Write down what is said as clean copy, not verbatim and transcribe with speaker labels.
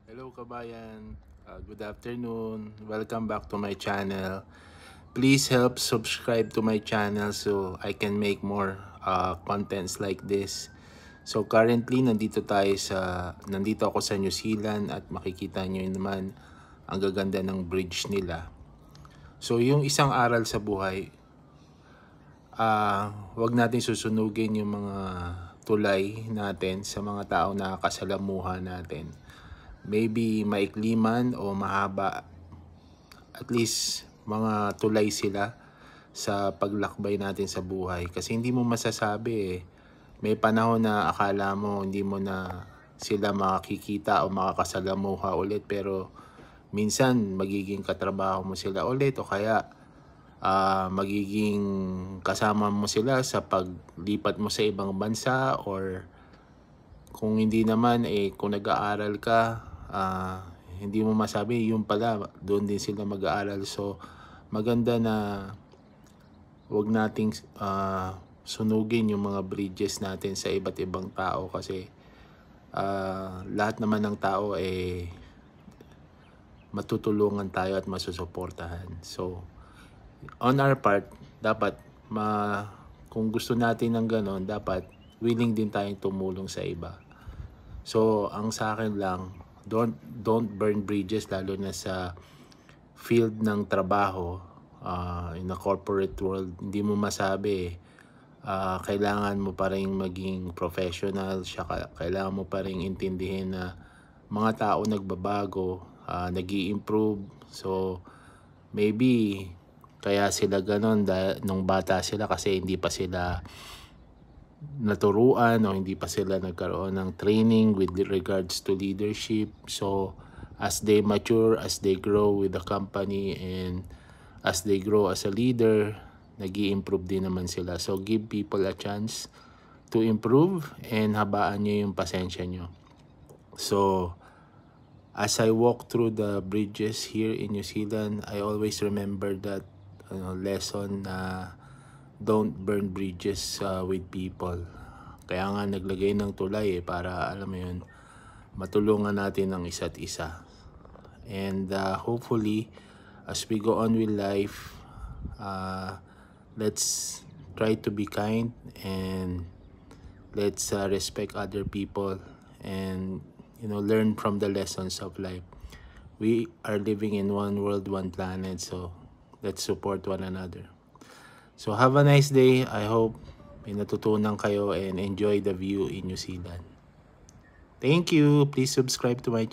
Speaker 1: Hello kabayan, good afternoon. Welcome back to my channel. Please help subscribe to my channel so I can make more contents like this. So currently nandito ako sa New Zealand at makikita nyo naman ang gaganda ng bridge nila. So yung isang aral sa buhay, wag natin susunugin yung mga tulay natin sa mga tao na kasalamuha natin. Maybe maikli man o mahaba, at least mga tulay sila sa paglakbay natin sa buhay. Kasi hindi mo masasabi eh. May panahon na akala mo hindi mo na sila makikita o makakasalamuha ulit, pero minsan magiging katrabaho mo sila ulit o kaya magiging kasama mo sila sa paglipat mo sa ibang bansa, or kung hindi naman kung nag-aaral ka, hindi mo masabi yung pala doon din sila mag-aaral. So maganda na wag nating sunugin yung mga bridges natin sa iba't ibang tao, kasi lahat naman ng tao matutulungan tayo at masusuportahan. So on our part, dapat kung gusto natin ng ganon, dapat willing din tayong tumulong sa iba. So ang sa akin lang, don't burn bridges, lalo na sa field ng trabaho. In a corporate world, hindi mo masabi kailangan mo pa rin maging professional, kailangan mo pa rin intindihin na mga tao nagbabago, nag-i-improve. So maybe kaya sila ganon nung bata sila, kasi hindi pa sila naturuan o hindi pa sila nagkaroon ng training with regards to leadership. So as they mature, as they grow with the company, and as they grow as a leader, nag-i-improve din naman sila. So give people a chance to improve, and habaan nyo yung pasensya nyo. So as I walk through the bridges here in New Zealand, I always remember that lesson na don't burn bridges with people. Kaya nga naglagay ng tulay para alam mo yun, matulungan natin ang isa't isa. And hopefully as we go on with life, let's try to be kind, and let's respect other people, and learn from the lessons of life. We are living in one world, one planet, so let's support one another. So have a nice day. I hope may natutunan kayo and enjoy the view in New Zealand. Thank you. Please subscribe to my channel.